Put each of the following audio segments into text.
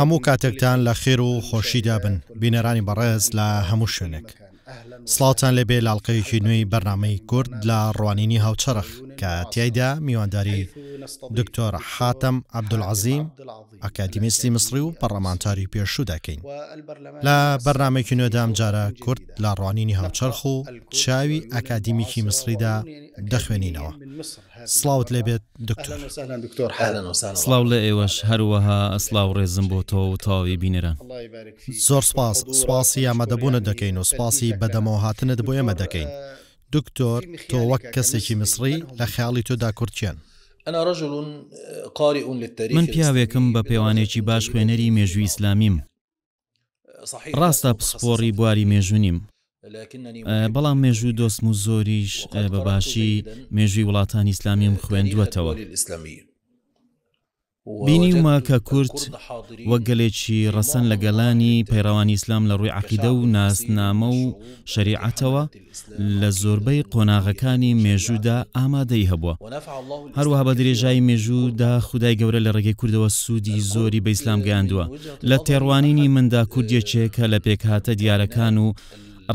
هەموو کاتێکتان لە خێر و خۆشیدا بن بینەرانی بەڕێز لە هەموو شوێنێک. سڵاوتان لێبێ لاڵقەیەکی نوێی بەرنامەی کورد لە ڕوانینی هاوچەرخ کە تیایدا میوانداری دکتۆر حاتەم عەبدولعەزیم ئەکادیمیستی مصری و پەرلەمانتاری پێشوو دەکەین. لە بەرنامێکی نوێدا ئەم جارە کورد لە ڕوانینی هاوچەرخ و چاوی ئەکادیمیکی مصریدا دەخوێنینەوە. سڵاوت لێبێت دکتۆر. سڵاو لە ئێوەش هەروەها سڵاو ڕێزم بۆ تۆ و تاوی بینەران. زۆر سپاسی ئامادەبوونت دەکەین و سپاسی بەدەمەوە هاتنت بۆ ئێمە دەکەین. دکتۆر، تۆ وەک کەسێکی مصری لە خەیاڵی تۆدا کورتچیان؟ من پیاوێکم بە پێوانێکی باش خوێنەری مێژووی ئیسلامیم. ڕاستە پسپۆڕی بواری مێژوو نیم، بەڵام مێژوو دۆستم و زۆریش بەباشی مێژووی وڵاتانی ئیسلامیم خوێندووەتەوە. بینیومە کە کورد وەک گەلێکی ڕەسەن لە گەلانی پەیڕەوانی ئیسلام لە ڕووی عەقیدە و ناسنامە و شەریعەتەوە لە زۆربەی قۆناغەکانی مێژوودا ئامادەی هەبووە. هەروەها بە درێژایی مێژوودا خودای گەورە لە ڕێگەی کوردەوە سوودی زۆری بە ئیسلام گەیاندووە. لە تێڕوانینی مندا کوردێکێکە لە پێکهاتە دیارەکان و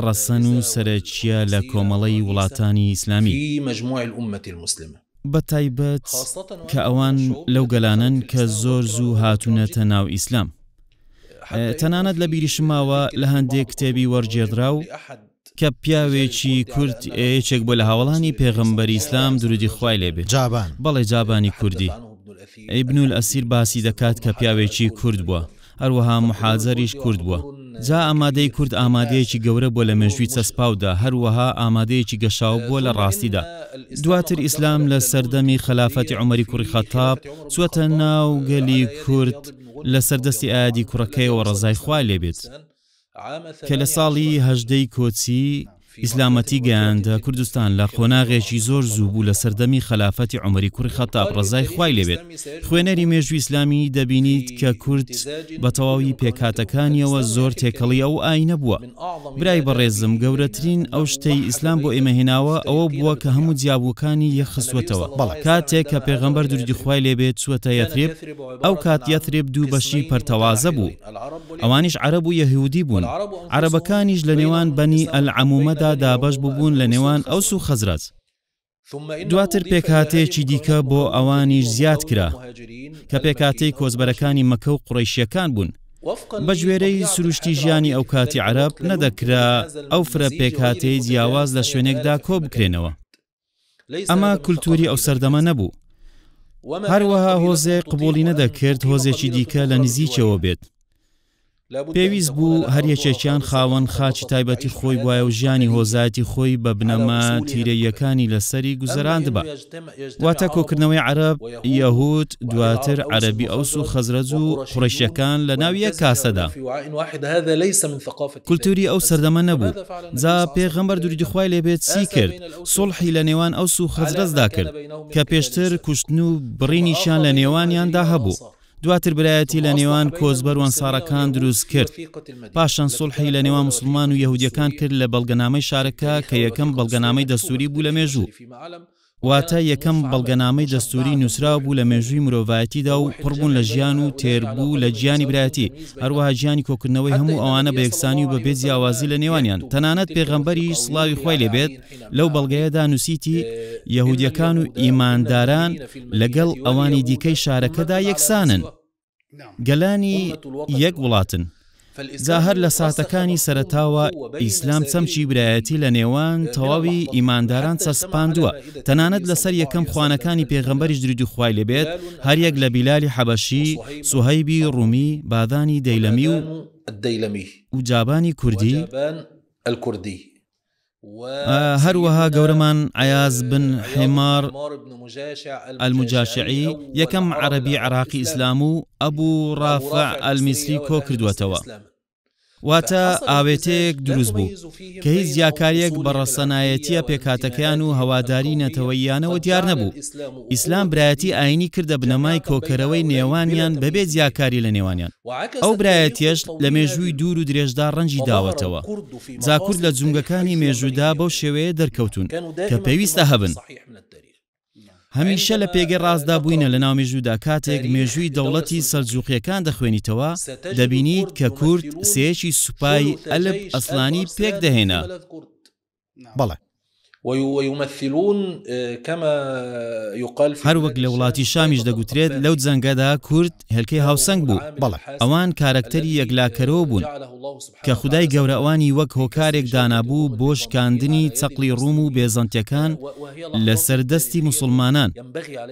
ڕەسەن و سەرەکیە لە کۆمەڵەی وڵاتانی ئیسلامی، بە تایبەت کە ئەوان لەو گەلانن کە زۆر زوو هاتوونەتە ناو ئیسلام. تەنانەت لە بیریشماوە لە هەندێک کتێبی وەرجێدرا و کە پیاوێکی کورد یەکێک بۆ لە هاوڵانی پێغەمبەری ئیسلام درودی خوای لێبێت، جابان، بەڵێ جابانی کوردی، ئیبن الئەسیر باسی دەکات کە پیاوێکی کورد بووە، هەروەها محاجەریش کورد بووە. جا ئامادەی کورد ئامادەیەکی گەورە بۆ لە مێژووی چەسپاودا، هەروەها ئامادەیەکی گەشاو بووە لە ڕاستیدا. دواتر ئیسلام لە سەردەمی خلافەتی عومەری کوڕی خەتاب چووەتە ناو گەلی کورد لە سەردەستی ئایادی کوڕەکەیەوە ڕەزای خوای لێبێت، کە لە ساڵی هەژدەی کۆچی ئیسلامەتی گەیاندە کوردستان لە قۆناغێکی زۆر زوو بوو لە سەردەمی خلافەتی عومەری کوڕی خەتاب ڕەزای خوای لێبێت. خوێنەری مێژووی ئیسلامی دەبینیت کە کورد بە تەواوی پێکهاتەکانیەوە زۆر تێکەڵی ئەو ئاینە بووە. برای بەڕێزم، گەورەترین ئەو شتەی ئیسلام بۆ ئێمە هێناوە ئەوە بووە کە هەموو جیابووەکانی یەخستوەتەوە. کاتێک کە پێغەمبەر درودی خوای لێبێت چووەتە یەثریب، ئەو کات یەثریب دوو بەشی پەرتەوازە بوو، ئەوانیش عەرەب و یەهودی بوون. عەرەبەکانیش لە نێوان بەنی ئەلعەمومەدا دابەش بوون لە نێوان ئەوس و خەزرەج. دواتر پێکهاتەیەکی دیکە بۆ ئەوانیش زیاد کرا کە پێکهاتەی کۆچبەرەکانی مەکە و قوڕەیشیەکان بوون. بە گوێرەی سروشتی ژیانی ئەو کاتی عەرەب نەدەکرا ئەو فرە پێکهاتەی جیاواز لە شوێنێکدا کۆ بکرێنەوە. ئەمە کولتوری ئەو سەردەمە نەبوو. هەروەها هۆزێ قبوڵی نەدەکرد هۆزێکی دیکە لە نزیکەوە بێت. پێویست بوو هەریەکێکیان خاوەن خاچی تایبەتی خۆی وایە و ژیانی هۆزایەتی خۆی بە بنەما تیرەیەکانی لەسەری گوزەراند بە. واتە کۆکردنەوەی عەرەب، یەهود، دواتر عەرەبی ئەوس و خەزرەج و قوڕەیشیەکان لە ناو یەک کاسەدا. کولتوری ئەو سەردەمە نەبوو. جا پێغەمبەر درودی خوای لێبێت چی کرد؟ سوڵحی لە نێوان ئەوس و خەزرەجدا کرد کە پێشتر کوشتن و بڕینیشان لە نێوانیاندا هەبوو. دواتر برایەتی لە نێوان کۆچبەر و ئەنسارەکان دروست کرد. پاشان سوڵحی لە نێوان مسلمان و یەهودیەکان کرد لە بەڵگەنامەی شارەکە کە یەکەم بەڵگەنامەی دەستوری بوو لە مێژوو. واتە یەکەم بەڵگەنامەی دەستوری نووسرا بوو لە مێژووی مرۆڤایەتیدا و پڕبوون لە ژیان و تێربوو لە گیانی برایەتی، هەروەها گیانی کۆکردنەوەی هەموو ئەوانە بە یەکسانی و بەبێ جیاوازی لە نێوانیان. تەنانەت پێغەمبەریش سڵاوی خوای لێبێت لەو بەڵگەیەدا نووسیتی یەهودیەکان و ئیمانداران لەگەڵ ئەوانی دیکەی شارەکەدا یەکسانن، گەلانی یەک وڵاتن. جا هەر لە ساتەکانی سەرەتاوە ئیسلام چەمچی برایەتی لە نێوان تەواوی ئیمانداران چەسپاندووە. تەنانەت لەسەر یەکەم خوانەکانی پێغەمبەریش درودی خوای لێبێت، هەر یەک لە بیلالی حەبەشی، سوهەیبی ڕوومی، بادانی دەیلەمی و جابانی کوردی، هەروەها گەورەمان عەیاز بن حیمار ئەلموجاشعی یەکەم عەرەبی عێراقی ئیسلام و ئەبوو ڕافع ئەلمیسری کۆ کردووەتەوە. واتە ئاوێتەیەک دروست بوو کە هیچ زیاکاریەک بە ڕەسەنایەتیە پێکهاتەکەیان و هەواداری نەتەوەییانەوە دیار نەبوو. ئیسلام برایەتی ئاینی کردە بنەمای کۆکەرەوەی نێوانیان بەبێ زیاکاری لە نێوانیان. ئەو برایەتیەش لە مێژووی دوور و درێژدا ڕەنجی داوەتەوە. جا کورد لە جونگەکانی مێژوودا بەو شێوەیە دەرکەوتون کە پێویستە هەبن. هەمیشە لە پێگەی ڕاستدا بووینە لە ناو مێژوودا کاتێک مێژووی دەوڵەتی سەلجوقیەکان دەخوێنیتەوە دەبینیت کە کورد سێیەکی سوپای ئەلب ئەسڵانی پێک دەهێنا. بەڵێ ويمثلون كما يقال هەر وەک لە وڵاتی شامیش دەگوترێت لەو جەنگەدا کورد هێلکەی هاوسەنگ بوو. بەڵێ ئەوان کارەکتەری یەکلاکەرەوە بوون کە خودای گەورە ئەوانی وەک هۆکارێک دانابوو بۆ شکاندنی چەقلی ڕووم و بێزەنتیەکان لە سەردەستی موسڵمانان.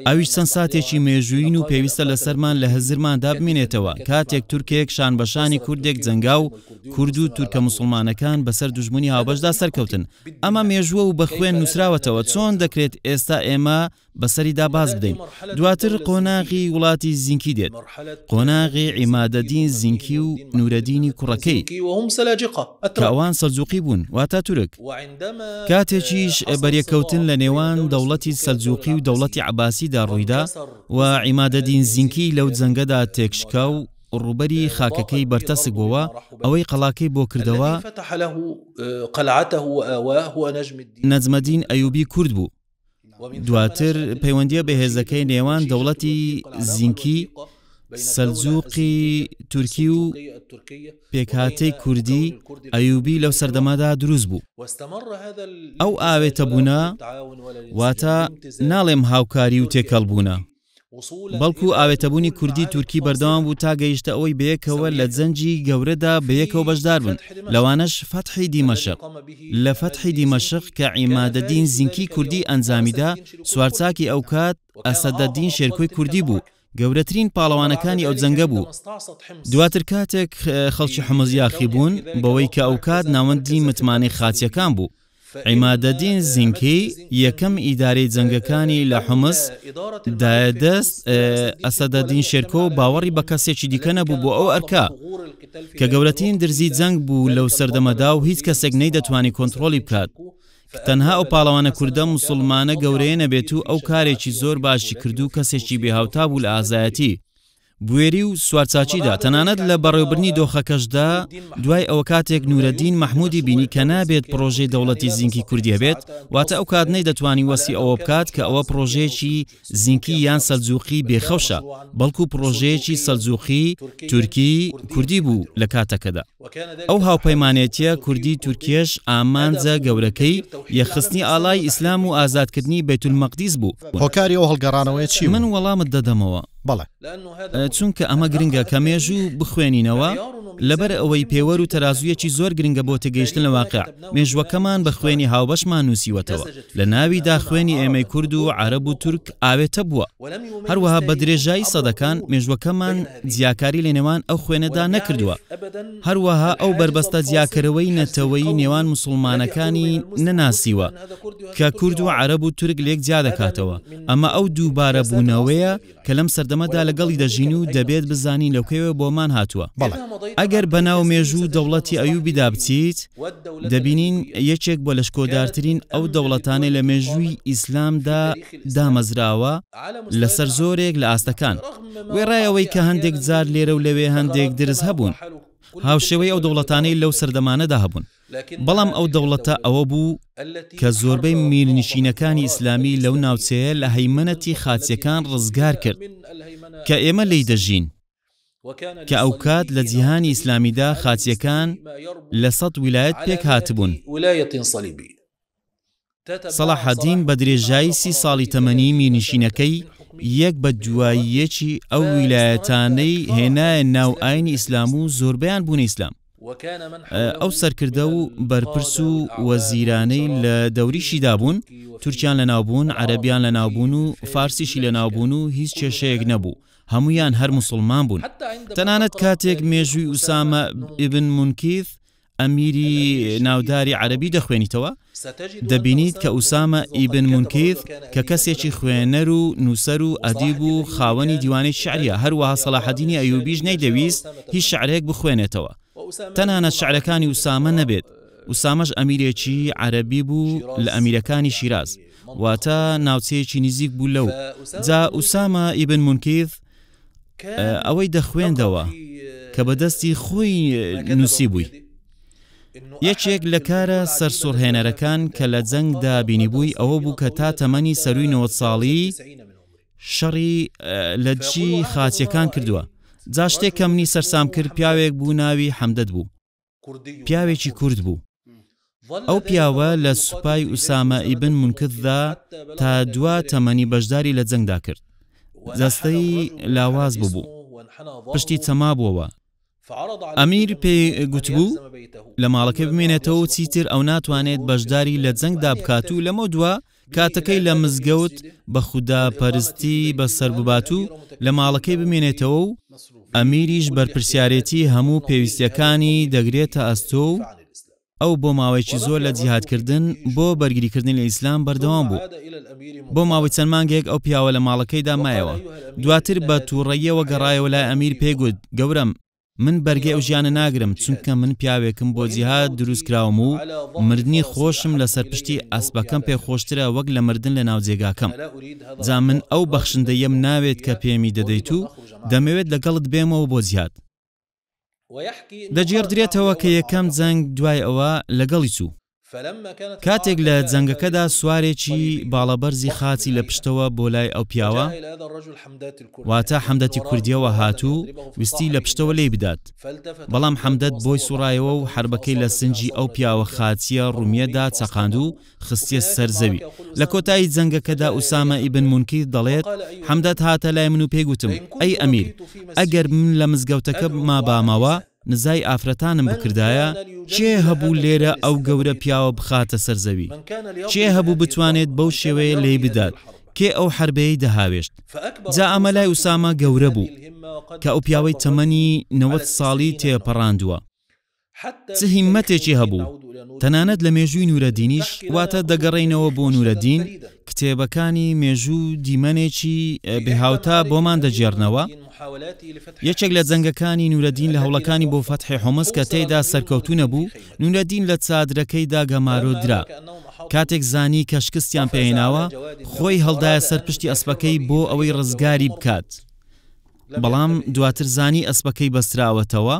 ئەویش چەند ساتێکی مێژووین و پێویستە لەسەرمان لە هەزرماندا بمێنێتەوە کاتێک تورکێک شان بەشانی کوردێک جەنگا و کورد و تورکە موسڵمانەکان بەسەر دوژمنی هاوبەشدا سەرکەوتن. ئەمە مێژووە و بەخوێن نووسراوەتەوە چۆن دەکرێت ئێستا ئێمە بەسەریدا باز بدەین. دواتر قۆناغی وڵاتی زینکی دێت، قۆناغی عیمادەدین زینکی و نورەدینی کوڕەکەی کە ئەوان سەلجوقی بوون واتە تورک. کاتێکیش بەریەکەوتن لە نێوان دەوڵەتی سەلجوقی و دەوڵەتی عەباسیدا ڕوویدا و عیمادەدین زینکی لەو جەنگەدا تێکشکا و ڕوبەری خاکەکەی بەرتەسک بووە ئەوەی قەڵاکەی بۆ کردەوە نەجمەدین ئەیوبی کورد بوو. دواتر پەیوەندیە بەهێزەکەی نێوان دەوڵەتی زینکی سەلجوقی تورکی و پێکهاتەی کوردی ئەیوبی لەو سەردەمادا دروست بوو. ئەو ئاوێتە بوونە واتە ناڵێم هاوکاری و تێکەڵبوونە، بەڵکو ئاوێتەبوونی کوردی تورکی بەردەوام بوو تا گەیشتە ئەوەی بەیەکەوە لە جەنجی گەورەدا بەیەکەوە بەشدار بن. لەوانەش فەتحی دیمەشق لە فەتحی دیمەشق کە عیمادەدین زینکی کوردی ئەنجامیدا سوارچاکی ئەو کات ئەسەدەدین شێرکۆی کوردی بوو، گەورەترین پاڵەوانەکانی ئەو جەنگە بوو. دواتر کاتێک خەڵکی حمز یاخی بوون بەوەی کە ئەو کات ناوەندی متمانەی خاچیەکان بوو. عیمادەدین زینکی یەکەم ئیدارەی جەنگەکانی لە حمز دایەدەست ئەسەدەدین شێرکۆ باوەڕی بە کەسێکی دیکە نەبوو بۆ ئەو ئەرکا کە گەورەترین درزی جەنگ بوو لەو سەردەمەدا و هیچ کەسێک نەیدەتوانی کۆنتڕۆلی بکات. تەنها ئەو پاڵەوانە کوردە موسڵمانە گەورەیە نەبێت و ئەو کارێکی زۆر باشی کرد و کەسێکی بێهاوتا بوو لە ئازایەتی بوێری و سوارچاچیدا. تەنانەت لە بەڕێوەبرنی دۆخەکەشدا دوای ئەوە کاتێک نورەدین مەحموودی بینی کە نابێت پرۆژەی دەوڵەتی زینکی کوردیە بێت واتە ئەو کات نەیدەتوانی وەسی ئەوە بکات کە ئەوە پرۆژەیەکی زینکی یان سەلجوقی بێخەوشە، بەڵکو پرۆژەیەکی سەلجوقی تورکی کوردی بوو لە کاتەکەدا. ئەو هاوپەیمانێتیە کوردی تورکیش ئامانجە گەورەکەی یەخستنی ئاڵای ئیسلام و ئازادکردنی بەیتولمەقدیس بوو. هۆکاری ئەو هەڵگەڕانەوەی چی؟ من وەڵامت دەدەمەوە. بەڵێ چونکە ئەمە گرنگە کە مێژوو بخوێنینەوە لەبەر ئەوەی پێوەر و تەرازویەکی زۆر گرنگە بۆ تێگەیشتن لە واقع. مێژوەکەمان بە خوێنی هاوبەشمان نووسیوەتەوە، لە ناویدا خوێنی ئێمەی کورد و عەرەب و تورک ئاوێتە بووە. هەروەها بە درێژایی سەدەکان مێژوەکەمان جیاکاری لە نێوان ئەو خوێنەدا نەکردووە. هەروەها ئەو بربەستە جیاکەرەوەی نەتەوەی نێوان موسڵمانەکانی نەناسیوە کە کورد و عەرەب و تورک لێک جیا دەکاتەوە. ئەمە ئەو دووبارە بوونەوەیە کە لەم سەردەمەدا لەگەڵی دەژین و دەبێت بزانین لەوکەوێ بۆمان هاتووە. ئەگەر بەناو مێژوو دەوڵەتی ئەیوبیدا بچیت دەبینین یەکێک بۆ لەشکۆدارترین ئەو دەوڵەتانەی لە مێژووی ئیسلامدا دامەزراوە لەسەر زۆرێک لە ئاستەکان. وێڕایەوەی کە هەندێک جار لێرە و لەوێ هەندێک درز هەبوون، هاوشێوەی ئەو دەوڵەتانەی لەو سەردەمانەدا هەبوون. بەڵام ئەو دەوڵەتە ئەوە بوو کە زۆربەی میرنشینەکانی ئیسلامی لەو ناوچەیە لە هەیمەنەتی خاچیەکان ڕزگار کرد کە ئێمە لێی دەژین، کە ئەو کات لە جیهانی ئیسلامیدا خاچیەکان لە 100 ویلایەت پێک هاتبوون. سەلاحەدین بە درێژایی 30 ساڵی تەمەنی میرنشینەکەی یەک بە دواییەکی ئەو ویلایەتانەی هێنایە ناو ئاینی ئیسلام و زۆربیان بوون ئیسلام. ئەو سەرکردە و بەرپرس و وەزیرانەی لە دەوریشیدا بوون، تورکیان لە ناوبوون، عەرەبیان لە ناوبوون و فارسیشی لە ناوبوون و هیچ کێشەیەک نەبوو، هەمویان هەر موسڵمان بوون. تەنانەت کاتێک مێژووی ئوسامە ئیبن مونکیث ئەمیری ناوداری عەرەبی دەخوێنیتەوە دەبینیت کە ئوسامە ئیبن مونکیث کە کەسێکی خوێنەر و نووسەر و ئەدیب و خاوەنی دیوانەی شعریە. هەروەها سەلاحەدینی ئەیوبیش نەیدەویست هیچ شعرێک بخوێنێتەوە، تەنانەت شعرەکانی ئوسامە نەبێت. ئوسامەش ئەمیرێکی عەرەبی بوو لە ئەمیرەکانی شیراز، واتە ناوچەیەکی نزیک بوو لەو. جا ئوسامە ئیبن مونکیث ئەوەی دەخوێندەوە کە بەدەستی خۆی نووسی بووی. یەکێک لە کارە سەرسوڕهێنەرەکان کە لە جەنگدا بینیبووی ئەوە بوو کە تا تەمەنی سەرووی 90 ساڵی شەڕی لە جی خاچیەکان کردووە. جا شتێک کە منی سەرسام کرد پیاوێک بوو ناوی حەمدەت بوو، پیاوێکی کورد بوو. ئەو پیاوە لە سوپای ئوسامە ئیبن مونکددا تا دوا تەمەنی بەشداری لە جەنگدا کرد. جەستەی لاواز بوو، پشتی چەما بووەوە. ئەمیر پێی گوتبوو لە ماڵەکەی بمێنێتەوە و چیتر ئەو ناتوانێت بەشداری لە جەنگدا بکات و لەمە دووە کاتەکەی لە مزگەوت بە خودا پەرستی بەسەر ببات و لە ماڵەکەی بمێنێتەوە و ئەمیریش بەرپرسیارەتی هەموو پێویستیەکانی دەگرێتە ئەستۆ و ئەو بۆ ماوەیەکی زۆر لە جیهادکردن بۆ بەرگریکردن لە ئیسلام بەردەوام بوو. بۆ ماوەی چەند مانگێک ئەو پیاوە لە ماڵەکەیدا مایەوە. دواتر بە تووڕەیەوە گەڕایەوە لای ئەمیر پێگوت گەورم من بەرگەی ئەو ژیانە ناگرم چونکە من پیاوێکم بۆ جیهاد دروست کراوم و مردنی خۆشم لەسەر پشتی ئەسپەکەم پێ خۆشترە وەک لە مردن لە ناو جێگاکەم. جا من ئەو بەخشندەیەم ناوێت کە پێمی دەدەیت و دەمەوێت لەگەڵت بێمەوە بۆ جیهاد. دەجێڕدرێتەوە کە یەکەم جەنگ دوای ئەوە لەگەڵی چوو. کاتێک لە جەنگەکەدا سوارێکی باڵەبەرزی خاچی لە پشتەوە بۆ لای ئەو پیاوە، واتە حەمدەتی کوردیەوە هاتوو ویستی لە پشتەوە لێی بدات، بەڵام حەمدەت بۆی سوڕایەوە و حربەکەی لە سنجی ئەو پیاوە خاچیە ڕومیەدا چەقاند و خستیە سەرزەوی. لە کۆتایی جەنگەکەدا ئوسامە ئیبن مونکیر دەڵێت حەمدەت هاتە لای من و پێگوتم ئەی ئەمیر ئەگەر من لە مزگەوتەکە مابامەوە نزای ئافرەتانم بکردایە چێ هەبوو لێرە ئەو گەورە پیاوە بخاتە سەرزەوی؟ چێ هەبوو بتوانێت بەو شێوەیە لێی بدات؟ کێ ئەو حربەیەی دەهاوێشت؟ جا ئەمە لای ئوسامە گەورە بوو کە ئەو پیاوەی تەمەنی 90 ساڵی تێپەڕاندووە. چ هیممەتێکی هەبوو. تەنانەت لە مێژووی نورەدینیش، واتە دەگەڕێینەوە بۆ نورەدین، کتێبەکانی مێژوو دیمەنێکی بێهاوتا بۆمان دەجێڕنەوە. یەکێک لە جەنگەکانی نورەدین لە هەوڵەکانی بۆ فەتحی حومس کە تێیدا سەرکەوتو نەبوو، نورەدین لە چادرەکەیدا گەمارۆدرا. کاتێک زانی کە شکستیان پێهێناوە، خۆی هەڵدایە سەر پشتی ئەسپەکەی بۆ ئەوەی ڕزگاری بکات. بەڵام دواتر زانی ئەسپەکەی بەستراوەتەوە،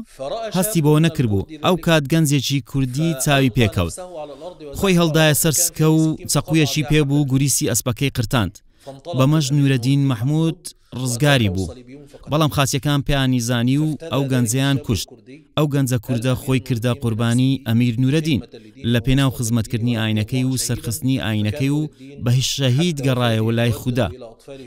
هەستی بۆ نەکردبوو. ئەو کات گەنجێکی کوردی چاوی پێکەوت، خۆی هەڵدایە سەر سکە و چەقویەکی پێبوو گوریسی ئەسپەکەی قرتاند. بەمەش نورەدین مەحموود ڕزگاری بوو، بەڵام خاچیەکان پێیانی زانی و ئەو گەنجیان کوشت. ئەو گەنجە کووردە خۆی کردە قوربانی ئەمیر نورەدین لە پێناو خزمەتکردنی ئاینەکەی و سەرخستنی ئاینەکەی و بە شەهید گەڕایەوە لای خودا.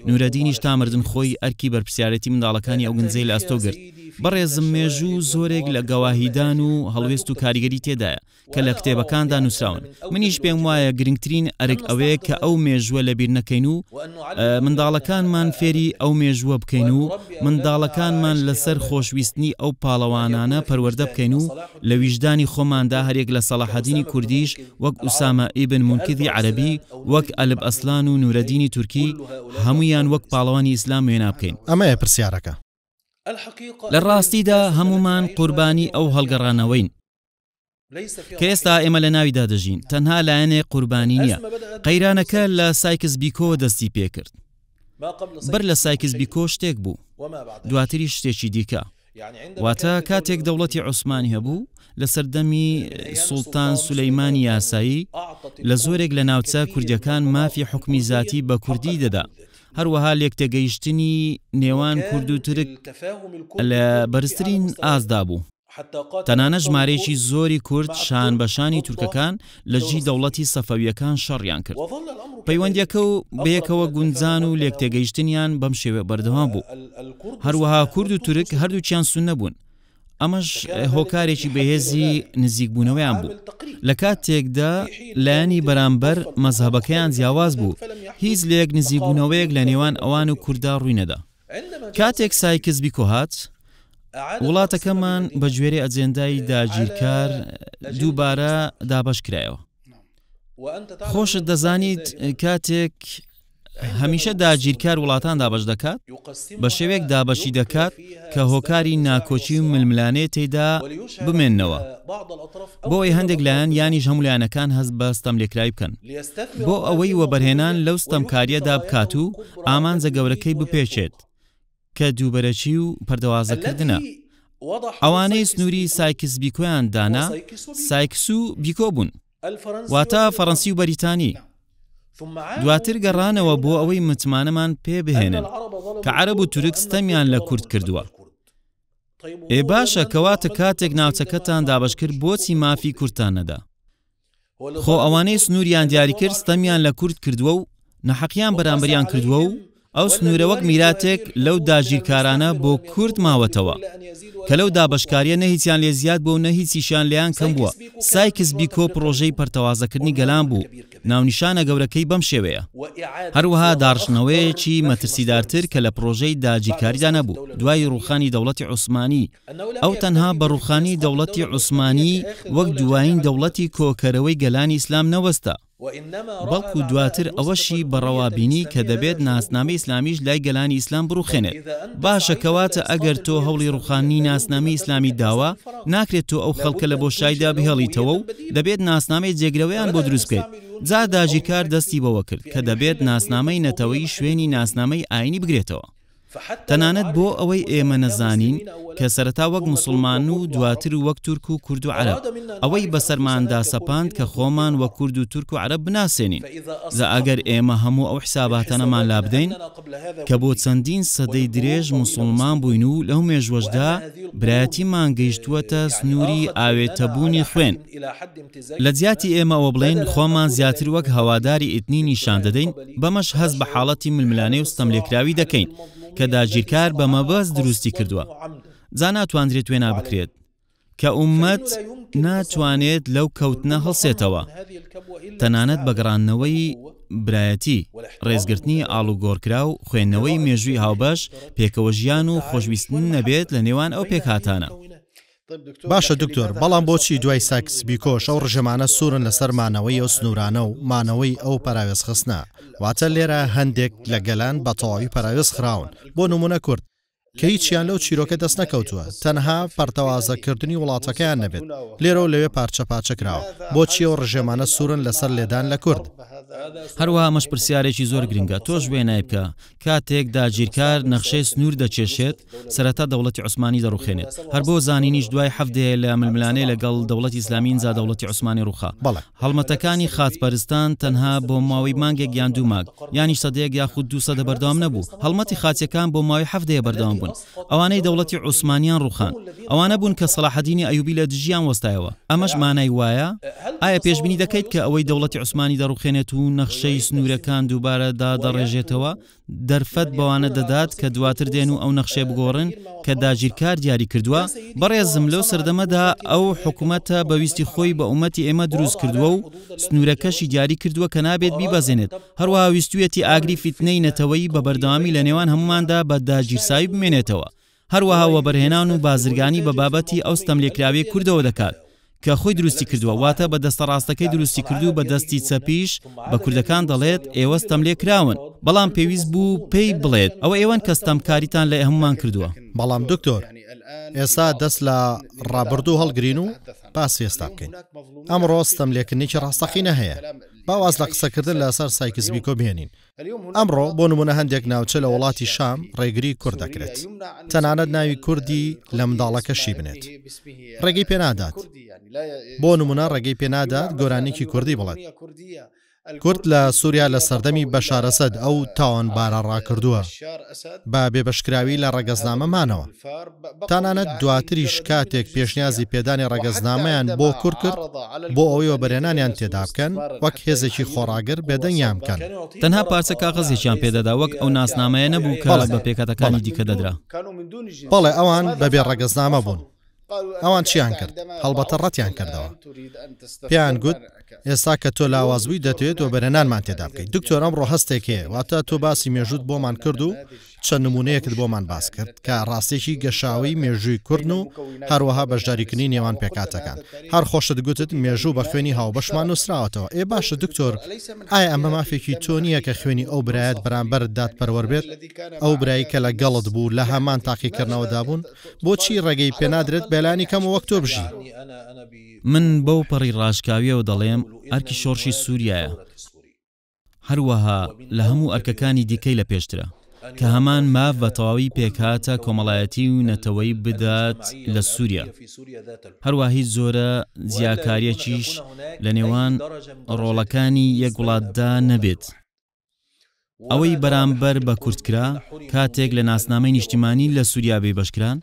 نورەدینیش تا مردن خۆی ئەرکی بەرپرسیارەتی منداڵەکانی ئەو گەنجەی لە ئەستۆ گرت. بەڕێزم مێژوو زۆرێک لە گەواهیدان و هەڵوێست و کاریگەری تێدایە کە لە کتێبەکاندا نووسراون. منیش پێم وایە گرنگترین ئەرک ئەوەیە کە ئەو مێژووە لەبیر نەکەین و منداڵەکانمان فێری ئەو مێژووە بکەین و منداڵەکانمان لەسەر خۆشویستنی ئەو پاڵەوانانە پەروەردە بکەین و لە ویژدانی خۆماندا هەرێک لە سەلاحەدینی کوردیش وەک ئوسامە ئیبن مونکدی عەرەبی، وەک ئەلب ئەسلان و نورەدینی تورکی هەمویان وەک پاڵەوانی ئیسلام وێنا بکەین. ئەمەیە پرسیارەکە. لە ڕاستیدا هەمومان قوربانی ئەو هەڵگەڕانەوەین کە ئێستا ئێمە لە ناویدا دەژین. تەنها لایەنێک قوربانی نییە. قەیرانەکە لە سایکس بیکۆ دەستی پێکرد. بەر لە سایکس بیکۆ شتێک بوو، دواتری شتێکی دیکە. واتە کاتێک دەوڵەتی عوسمانی هەبوو لە سەردەمی سوڵتان سولەیمانی یاسایی، لە زۆرێک لە ناوچە کوردیەکان مافی حکمی زاتی بە کوردی دەدا. هەروەها لێکتێگەیشتنی نێوان کورد و ترک لە بەرزترین ئازدا بوو. تەنانە ژمارەیەکی زۆری کورد شان بەشانی تورکەکان لە جی دەوڵەتی سەفەویەکان شەڕیان کرد. پەیوەندیەکە و بەیەکەوە گونجان و لێکتێگەیشتنیان بەم شێوە بەردەوام بوو. هەروەها کورد و تورک هەردووچیان سوننە بوون. ئەمەش هۆکارێکی بەهێزی نزیکبوونەوەیان بوو. لە کاتێکدا لایەنی بەرامبەر مەزهەبەکەیان جیاواز بوو، هیچ لێک نزیکبوونەوەیەک لە نێوان ئەوان و کووردا ڕووی نەدا. کاتێک سایکس بیکۆ هات، وڵاتەکەمان بە گوێرەی ئەجێندای داگیرکار دووبارە دابەش کرایەوە. خۆشت دەزانیت کاتێک هەمیشە داگیرکار وڵاتان دابەش دەکات، بە شێوەیەک دابەشی دەکات کە هۆکاری ناکۆچی و ململانێ تێدا بمێننەوە، بۆ ئەوەی هەندێک لایەن یانیش هەموو لایەنەکان هەست بە ستەملێکراوی بکەن، بۆ ئەوەی وەبەرهێنان لەو ستەمکاریەدا بکات و ئامانجە گەورەکەی بپێچێت کە دووبەرەچی و پەردەوازەکردنە. ئەوانەی سنووری سایکس بیکۆیان دانا سایکس و بیکۆ بوون، واتە فەڕەنسی و بەریتانی. دواتر گەڕانەوە بۆ ئەوەی متمانەمان پێ بهێنن کە عەرەب و تورک ستەمیان لە کورد کردووە. باشە کەواتە کاتێک ناوچەکەتان دابەش کرد بۆچی مافی کورتان نەدا؟ خۆ ئەوانەی سنووریان دیاری کرد ستەمیان لە کورد کردووە و نەحەقیان بەرامبەریان کردووە و ئەو سنوورە وەک میراتێک لەو داگیرکارانە بۆ کورد ماوەتەوە کە لەو دابەشکاریە نە هیچیان لێ زیاد بوو و نە هیچیشان لێیان کەم بووە. سایکس بیکۆ پرۆژەی پەرتەوازەکردنی گەلان بوو، ناونیشانە گەورەکەی بەم شێوەیە. هەروەها داڕژنەوەیەکی مەترسیدارتر کە لە پرۆژەی داگیرکاریدا نەبوو دوای ڕوخانی دەوڵەتی عوسمانی. ئەو تەنها بە ڕوخانی دەوڵەتی عوسمانی وەک دوایین دەوڵەتی کۆکەرەوەی گەلانی ئیسلام نەوەستا، بەڵکو دواتر ئەوەشی بەڕەوابینی کە دەبێت ناسنامەی ئیسلامیش لای گەلانی ئیسلام بڕوخێنێت. باشە کەواتە ئەگەر تۆ هەوڵی ڕوخانی ناسنامەی ئیسلامی داوە، ناکرێت تۆ ئەو خەڵکە لە بۆشایدا بهێڵیتەوە و دەبێت ناسنامەی جێگرەوەیان بۆ دروست بکەیت. جا داگیرکار دەستی بەوە کرد کە دەبێت ناسنامەی نەتەوەی شوێنی ناسنامەی ئاینی بگرێتەوە. تەنانەت بۆ ئەوەی ئێمە نەزانین کە سەرەتا وەک مسلمان و دواتر وەک تورک و کورد و عەرەب ئەوەی بەسەرماندا سەپاند کە خۆمان وەک کورد و تورک و عەرەب بناسێنین. جا ئەگەر ئێمە هەموو ئەو حساباتەنەمان لا بدەین کە بۆ چەندین سەدەی درێژ مسلمان بووین و لەو مێژوەشدا برایەتیمان گەیشتووەتە سنووری ئاوێتەبوونی خوێن. لە جیاتی ئێمە ئەوە بڵێن خۆمان زیاتر وەک هەواداری ئیتنی نیشان دەدەین، بەمەش هەز بە حاڵەتی ململانەی و ستەملێکراوی دەکەین کە داگیرکار بە مەبەست دروستی کردووە. جا ناتوانرێت وێنا بکرێت کە ئومەت ناتوانێت لەو کەوتنە هەڵسێتەوە، تەنانەت بەگەڕانەوەی برایەتی، ڕێزگرتنی ئاڵوگۆڕکرا و خوێندنەوەی مێژووی هاوبەش، پێکەوە ژیان و خۆشویستن نەبێت لە نێوان ئەو پێکهاتانە. باشە دکتۆر، بەڵام بۆچی دوای سایکس بیکۆش ئەو ڕژەمانە سوورن لەسەر مانەوەی ئەو سنوورانە و مانەوەی ئەو پەراوێز خستنە؟ واتە لێرە هەندێک لە گەلان بە تەواوی پەراوێز خراون، بۆ نمونە کورد کە هیچیان لەو چیرۆکە دەست نەکەوتووە، تەنها پەرتەوازەکردنی وڵاتەکەیان نەبێت، لێرە و لەوێ پارچە پارچە کراوە. بۆچی ئەو ڕژێمانە سوورن لەسەر لێدان لە کورد؟ هەروەها ئەمەش پرسیارێکی زۆر گرنگە. تۆش وێنای بکە کاتێک داگیرکار نەخشەی سنوور دەچێشێت سەرەتا دەوڵەتی عوسمانی دەڕوخێنێت. هەر بۆ زانینیش دوای حەفتەیە لە ململانەی لەگەڵ دەوڵەتی ئیسلامی ئینجا دەوڵەتی عوسمانی ڕووخا. هەڵمەتەکانی خاچپەرستان تەنها بۆ ماوەی مانگێک یان دوو مانگ یانی سەدەیەک یاخود 200 بەردەوام نەبوو. هەڵمەتی خاچیەکان بۆ ماوەی حەفتەیە بەردەوام بوون. ئەوانەی دەوڵەتی عوسمانیان ڕوخان ئەوانە بوون کە سەلاحەدینی ئەیوبی لە دژیان وەستایەوە. ئەمەش مانای وایە؟ ئایا پێشبینی دەکەیت کە ئەوەی دەوڵەتی عوسمانی دەڕوخێنێت و نەخشەی سنوورەکان دووبارە دادەڕێژێتەوە دەرفەت بەوانە دەدات کە دواتر دێن و ئەو نەخشەی بگۆڕن کە داگیرکار دیاری کردووە؟ بەڕێزم لەو سەردەمەدا ئەو حکوومەتە بەویستی خۆی بە ئومەتی ئێمە دروست کردووە و سنوورەکەشی دیاری کردووە کە نابێت بیبەزێنێت. هەروەها ویستویەتی ئاگری فیتنەی نەتەوەیی بە بەردەوامی لە نێوان هەموماندا بە داگیرساوی بمێنێتەوە. هەروەها وەبەرهێنان و بازرگانی بە بابەتی ئەو ستەملێکراوی کوردەوە دەکات کە خۆی دروستی کردووە، واتە بە دەستە ڕاستەکەی دروستی کردو بە دەستی چەپیش بە کوردەکان دەڵێت ئێوە ستەملێکراون، بەڵام پێویست بوو پێی بڵێت ئەوە ئێوەن کە ستەمکاریتان لە هەمومان کردووە. بەڵام دکتۆر، ئێستا دەست لە ڕابردوو هەڵگرین و باس ئێستا بکەین. ئەمڕۆ ستەملێکردنێکی ڕاستەقینە هەیە. باواز لە قسەکردن لەسەر سایکس بیکۆ بهێنین. ئەمڕۆ بۆ نمونە هەندێک ناوچە لە وڵاتی شام ڕێگری کورد دەکرێت، تەنانەت ناوی کوردی لە منداڵەکەشی بنێت، ڕێگەی پێنادات. بۆ نمونە ڕێگەی پێنادات گۆرانێکی کوردی بڵێت. کورد لە سووریا لە سەردەمی بەشار ئەسەد ئەو تاوانبارە ڕاکردووە بە بێبەشکراوی لە ڕەگەزنامەمانەوە، تانانەت دواتریش کاتێک پێشنیازی پێدانی ڕەگەزنامەیان بۆ کورد کرد بۆ ئەوەی وەبەرهێنانیان تێدا بکەن وەک هێزێکی خۆڕاگر بێدەنگیان بکەن. تەنها پارچە کاغەزێکیان پێدەدا وەک ئەو ناسنامەیە نەبوو کە بە پێکاتەکانی دیکە دەدرا. بەڵێ ئەوان بەبێ ڕەگەزنامە بوون. ئەوان چیان کرد؟ هەڵبەتە ڕەتیان کردەوە. پێیان گوت ئێستا کە تۆ لاوازبووی دەتوێت وەبەرهێنانمان تێدا بکەیت. دکتۆر ئەمڕۆ هەستێک هەیە، واتە تۆ باسی مێژووت بۆمان کرد و چەند نمونەیەکت بۆمان باس کرد کە ڕاستێکی گەشاوی مێژووی کوردن و هەروەها بەشداریکردنی نێوان پێکاتەکان. هەر خۆشت گوتت مێژوو بە خوێنی هاوبەشمان نووسراوەتەوە. باشە دکتۆر، ئایا ئەمە مافێکی تۆ نییە کە خوێنی ئەو برایەت بەرامبەر دادپەروەر بێت؟ ئەو برایی کە لە گەڵت بوو لە هەمان تاقیکردنەوەدا بوون، بۆچی ڕێگەی پێنادرێت بەلانی کەم وەک تۆ بژی؟ من بەو پەڕی ڕاشکاویەوە دەڵێم ئەرکی شۆڕشی سووریایە، هەروەها لە هەموو ئەرکەکانی دیکەی لە پێشترە. کە هەمان ماف بە تەواوی پێکاتە کۆمەڵایەتی و نەتەوەی بدات لە سووریا. هەروە هیچ زۆرە زیاکاریەکیش لە نێوان ڕۆڵەکانی یەک وڵاتدا نەبێت. ئەوەی بەرامبەر بە کوردکرا کاتێک لە ناسنامەی نیشتیمانی لە سووریا بێبەشکران،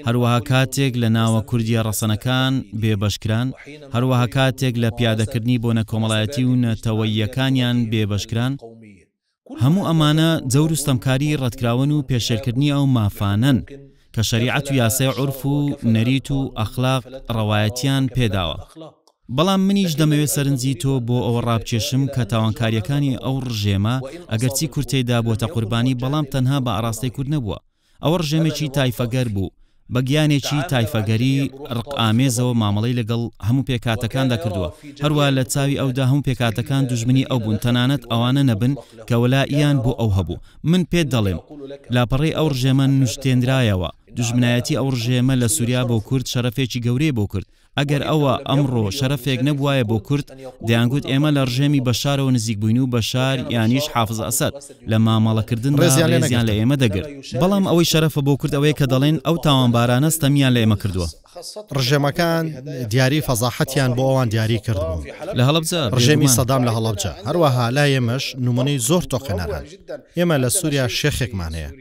هەروەها کاتێک لە ناوە کوردیە ڕەسەنەکان بێبەشکران، هەروەها کاتێک لە پیادەکردنی بۆ نەکۆمەڵایەتی و نەتەوەییەکانیان بێبەشکران، هەموو ئەمانە جەور و ستەمکاری ڕەتکراون و پێشێلکردنی ئەو مافانن کە شەریعەت و یاسای عورف و نەریت و ئەخلاق ڕەوایەتیان پێداوە. بەڵام منیش دەمەوێت سەرنجی تۆ بۆ ئەوە ڕابکێشم کە تاوانکاریەکانی ئەو ڕژێمە ئەگەرچی کورتەیدا بۆتە قوربانی، بەڵام تەنها بە ئاراستەی کورد نەبووە. ئەوە ڕژێمێکی تایفەگەر بوو، بە گیانێکی تایفەگەری ڕقئامێزەوە مامەڵەی لەگەڵ هەموو پێکاتەکاندا کردووە. هەروە لە چاوی ئەودا هەموو پێکاتەکان دوژمنی ئەو بوون، تەنانەت ئەوانە نەبن کە وەلائیان بۆ ئەو هەبوو. من پێت دەڵێم لاپەڕی ئەو ڕژێمە نوشتێنرایەوە. دوژمنایەتی ئەو ڕژێمە لە سووریا بۆ کورد شەرەفێکی گەورەی بۆ کرد. ئەگەر ئەوە ئەمڕۆ شەرەفێک نەبوایە بۆ کورد، دەیانگوت ئێمە لە ڕژێمی بەشارەوە نزیک بووین و بەشار یانیش حافز ئەسەد لە مامەڵەکردن ڕێزیان لە ئێمە دەگرت. بەڵام ئەوەی شەرەفە بۆ کورد ئەوەیە کە دەڵێن ئەو تاوانبارانە ستەمیان لە ئێمە کردووە. ڕژێمەکان دیاری فەزاحەتیان بۆ ئەوان دیاری کردبوو لە هەڵەبجە، ڕژێمی سەدام لە هەڵەبجە. هەروەها لای ئێمەش نمونەی زۆر تۆقێنەران. ئێمە لە سووریا شێخێکمان هەیە،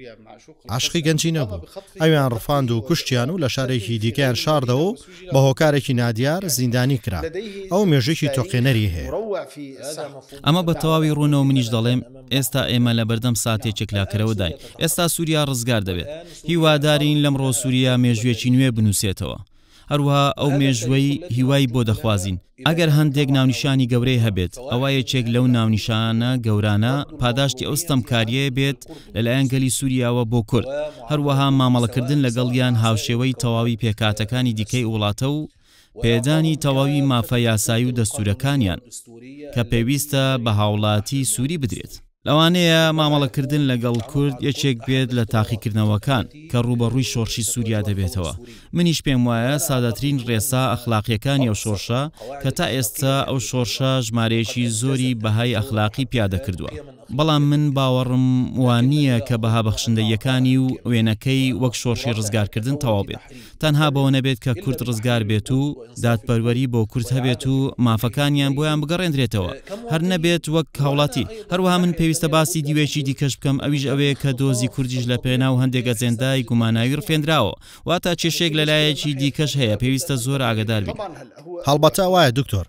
عاشقی گەنجی نەبوو، ئەویان ڕفاند و کوشتیان و لە شارێکی دیکەیان شاردەوە و بە هۆکارێکی نادیار زیندانی کرا. ئەو مێژوێکی تۆقێنەری هەیە. ئەمە بە تەواوی ڕوونەوە منیش دەڵێم ئێستا ئێمە لە بەردەم ساتێکێک لاکەرەوە داین. ئێستا سووریا ڕزگار دەبێت. هیوادارین لەمڕۆ سووریا مێژوێکی نوێ بنووسێتەوە. هەروەها ئەو مێژوەی هیوای بۆ دەخوازین. ئەگەر هەندێک ناونیشانی گەورەی هەبێت، ئەوە یەکێک لەو ناونیشانە گەورانە پاداشتی ئەو ستەمکاریە بێت لەلایەن گەلی سووریاوە بۆ کورد. هەروەها مامەڵەکردن لەگەڵیان هاوشێوەی تەواوی پێکاتەکانی دیکەی وڵاتە و پێدانی تەواوی مافە یاسایی و دەستورەکانیان کە پێویستە بە هاوڵاتی سووری بدرێت. لەوانەیە مامەڵەکردن لەگەڵ کورد یەکێک بێت لە تاقیکردنەوەکان کە ڕوبەڕووی شۆڕشی سووریا دەبێتەوە. منیش پێم وایە سادەترین ڕێسا ئەخلاقیەکانی ئەو شۆڕشە کە تا ئێستا ئەو شۆڕشە ژمارەیەکی زۆری بەهای ئەخلاقی پیادە کردووە. بەڵام من باوەڕم وانییە کە بەها بەخشندەیەکانی و وێنەکەی وەک شۆڕشی ڕزگارکردن تەواو بێت. تەنها بەوە نەبێت کە کورد ڕزگار بێت و دادپەروەری بۆ کورد هەبێت و مافەکانیان بۆیان بگەڕێنرێتەوە، هەر نەبێت وەک هاوڵاتی. هەروەها من پێویستە باسی دیوێکی دیکەش بکەم، ئەویش ئەوەیە کە دۆزی کوردیش لە پێناو هەندێک ئەجێندای گوماناوی ڕفێنراوە، واتە کێشێک لەلایەکی دیکەش هەیە، پێویستە زۆر ئاگادار بین. هەڵبەتە وایە دکتۆر،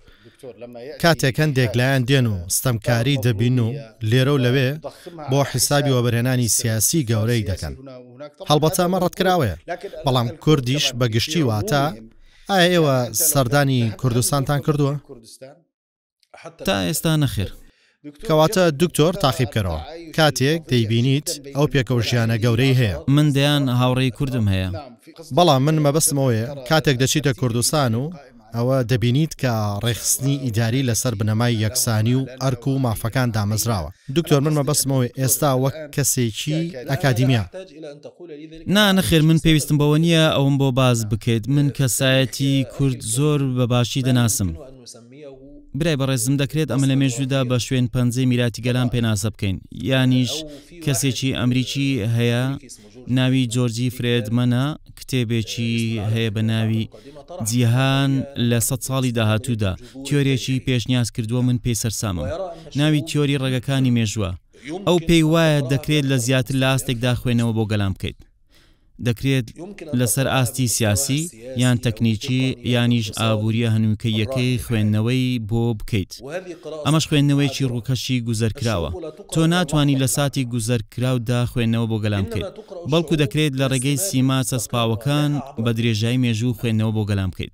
کاتێک هەندێک لایەن دێن و ستەمکاری دەبین و لێرە و لەوێ بۆ حیسابی وەبەرهێنانی سیاسی گەورەی دەکەن. هەڵبەتە ئەمە ڕەتکراوەیە، بەڵام کوردیش بەگشتی واتە ئایا ئێوە سەردانی کوردستانتان کردووە؟ تا ئێستا نەخێر. کەواتە دکتۆر تاقیبکەرەوە، کاتێک دەیبینیت ئەو پێکەوژیانە گەورەی هەیە. من دەیان هاوڕێی کوردم هەیە، بەڵام من مەبەستمەوەیە کاتێک دەچیتە کوردستان و ئەوە دەبینیت کە ڕێخستنی ئیداری لەسەر بنەمای یەکسانی و ئەرک و مافەکان دامەزراوە. دکتۆر من مەبەستمەوەی ئێستا وەک کەسێکی ئەکادیمیا. نەخێر، من پێویستم بەوە نییە ئەوم بۆ باز بکەیت. من کەسایەتی کورد زۆر بەباشی دەناسم. برای بەڕێزم دەکرێت ئەمە لە مێژوودا بە شوێن پەنجەی میراتی گەلان پێناسە بکەین. یانیش کەسێکی ئەمریکی هەیە ناوی جۆرجی فرێدمەنە، کتێبێکی هەیە بە ناوی جیهان لە 100 ساڵی داهاتوودا، تیۆرێکی پێشنیاز کردووە، من پێی سەرسامم. ناوی تیۆری ڕێگەکانی مێژووە. ئەو پێی وایە دەکرێت لە زیاتر لە ئاستێکدا خوێنەوە بۆ گەلام بکەیت. دەکرێت لەسەر ئاستی سیاسی یان تەکنیکی یانیش ئابوووریە هەنووکەیەکەی خوێندنەوەی بۆ بکەیت. ئەمەش خوێندنەوەیکی ڕووکەشی گوزەرکراوە. تۆ ناتوانانی لە ساتی گوزەرکراودا خوێندنەوە بۆ گەلام بکەیت، بەڵکو دەکرێت لە ڕێگەی سیما چەسپاوەکان بە درێژایی مێژوو خوێندنەوە بۆ گەلام بکەیت.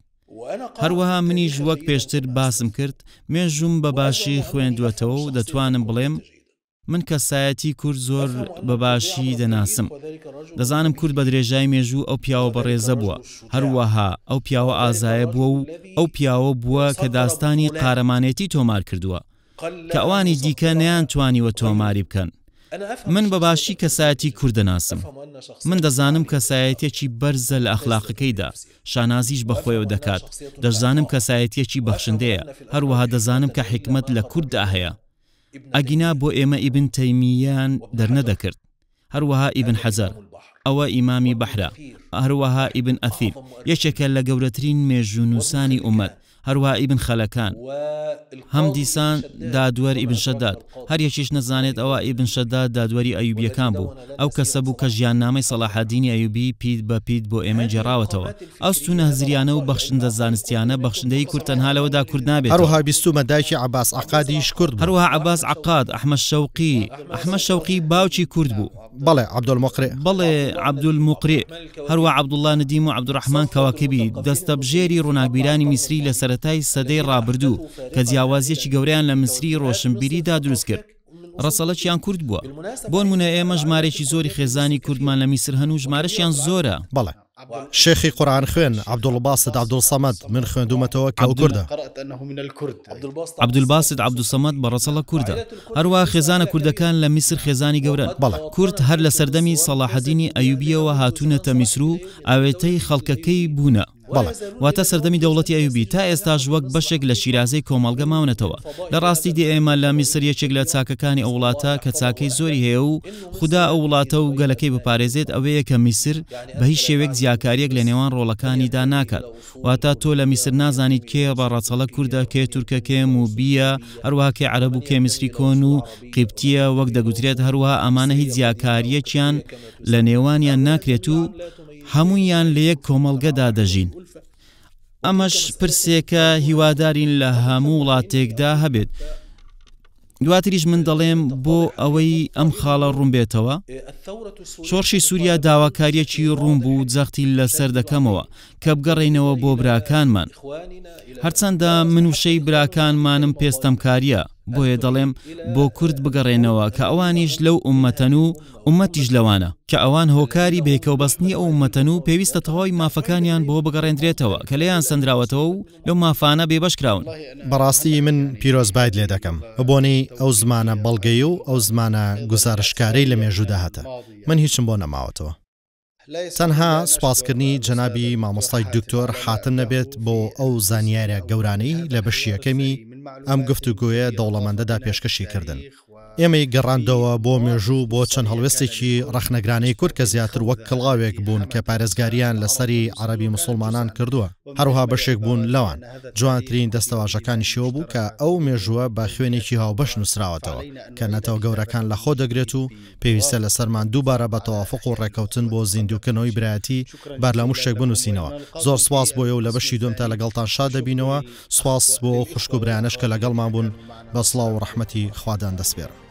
هەروەها منیش وەک پێشتر باسم کرد، مێژوم بە باشی خوێندوێتەوە و دەتوانم بڵێم من کەسایەتی کورد زۆر بەباشی دەناسم. دەزانم کورد بە درێژای مێژوو ئەو پیاوە بەڕێزە بووە، هەروەها ئەو پیاوە ئازایە بووە و ئەو پیاوە بووە کە داستانی قارەمانێتی تۆمار کردووە کە ئەوانی دیکە نەیانتوانیوە تۆماری بکەن. من بەباشی کەسایەتی کورد دەناسم. من دەزانم کەسایەتێکی بەرزە لە ئەخلاقەکەیدا، شانازیش بەخۆیەوە دەکات. دەزانم کەسایەتێکی بەخشندەیە، هەروەها دەزانم کە حکمت لە کورددا هەیە. ئەگینا بۆ ئێمە ئیبن تەیمیان دەرنەدەکرد، هەروەها ئیبن حەجەر ئەوە ئیمامی بەحرە، هەروەها ئیبن ئەثیر یەکێکە لە گەورەترین مێژوونووسانی ئومەت، هەروەها ئیبن خەلەکان، هەم دیسان دادوەر ئیبن شەداد، هەر یەکیش نەزانێت ئەوە ئیبن شەداد دادوەری ئەیوبیەکان بوو، ئەو کەسە بوو کە ژیاننامەی سەلاحەدینی ئەیوبی پیت بە پیت بۆ ئێمە جێڕاوەتەوە. ئەو ستونە هەزریانە و بەخشندە زانستیانە بەخشندەی کورد تەنها لەوەدا کورد نابێت. هەروەها بیستومە دایکی عەباس عەقادیش کورد بوو. هەروەها عەباس عەقاد، ئەحمەد شەوقی باوکی کورد بوو. بەڵێ عەبدولموقری، بەڵێ عەبدولموقری، هەروە عەبدوڵڵا ندیم و عەبدوڕەحمان کەواکبی دەستە بژێری ڕووناکبیرانی میسری لە سەرەتای سەدەی ڕابردوو کە جیاوازیەکی گەورەیان لە مسری ڕۆشنبیریدا دروست کرد. ڕەسەڵەکیان کورد بووە. بۆ نمونە ئێمە ژمارەی زۆری خێزانی کوردمان لە میسر هەن و ژمارەشیان زۆرە. بەڵێ شێخی قورئان خوێن عەبدوڵباسط عەبدوڵسەمەد من خوێندومەتەوە کە ئەو کوردە. عەبدولباسط عەبدوڵسەمەد بە ڕەسەڵە کوردە. هەروەها خێزانە کوردەکان لە میسر خێزانی گەورەن. بەڵێ کورد هەر لە سەردەمی سەلاحەدینی ئەیوبیەوە هاتوونەتە میسر و ئاوێتەی خەڵکەکەی بوونە. بەڵێ واتە سەردەمی دەوڵەتی ئەیوبی تا ئێستاش وەک بەشێک لە شیرازەی کۆمەڵگە ماونەتەوە. لە ڕاستی دی ئێمە لە میسر یەکێک لە چاکەکانی ئەو وڵاتە کە چاکەی زۆری هەیە و خوددا ئەو وڵاتە و گەلەکەی بپارێزێت ئەوەیە کە میسر بە هیچ شێوێک جیاکاریەک لە نێوان ڕۆڵەکانیدا ناکات. واتە تۆ لە میسر نازانیت کێ بە ڕەچەڵە کووردە، کێ تورکە، کێ موبیە، هەروەها کێ عەرەب و کێ میسری کۆن و قیبتیە وەک دەگوترێت. هەروەها ئەمانە هیچ جیاکاریەکیان لە نێوانیان ناکرێت و هەموویان لە یەک کۆمەڵگەدا دەژین. ئەمەش پرسێکە هیوادارین لە هەموو وڵاتێکدا هەبێت. دواتریش من دەڵێم بۆ ئەوەی ئەم خاڵە ڕوون بێتەوە، شۆڕشی سووریا داواکاریەکی ڕوون بوو جەختی لەسەر دەکەمەوە کە بگەڕێنەوە بۆ براکانمان. هەرچەندە من وشەی براکانمانم پێستەمکاریە، بۆیە دەڵێم بۆ کورد بگەڕێنەوە کە ئەوانیش لەو ئومەتەن و ئومەتیش لەوانە کە ئەوان هۆکاری بێکەوبەستنی ئەو ئومەتەن و پێویستە تەواوی مافەکانیان بۆ بگەڕێنرێتەوە کە لەیان سەندراوەتەوە و لەو مافانە بێبەش کراون. بەڕاستی من پیرۆزبایت لێ دەکەم بۆنەی ئەو زمانە بەڵگەی و ئەو زمانە گزارشکارەی لە مێژوودا هاتە. من هیچم بۆ نەماوەتەوە. تەنها سوپاسکردنی جەنابی مامۆستای دکتۆر حاتم نەبێت بۆ ئەو زانیارە گەورانەی لە بەشی یەکەمی ئەم گفتوگۆیە دەوڵەمەندەدا پێشکەشی کردن. ئێمەی گەڕاندەوە بۆ مێژوو بۆ چەند هەڵوێستێکی ڕەخنەگرانەی کورد کە زیاتر وەک کڵاوێک بوون کە پارێزگاریان لەسەری عەرەبی موسڵمانان کردووە. هەروها بەشێک بوون لەوان. جوانترین دەستەواژەکانیشەوە بوو کە ئەو مێژووە بە خوێنێکی هاوبەش نووسراوەتەوە کە نەتەوە گەورەکان لە خۆ دەگرێت و پێویستە لەسەرمان دووبارە بە تەوافق و ڕێکەوتن بۆ زیندووکردنەوەی برایەتی بەر لە شتێک بنووسینەوە. زۆر سواس بۆیە و لە بەشی دوم تا لەگەڵتان شاد دەبینەوە. سواس بۆ خوشک و برایانەش کە لەگەڵمان بوون. بە سڵاو و ڕەحمەتی خوادان دەسپێرم.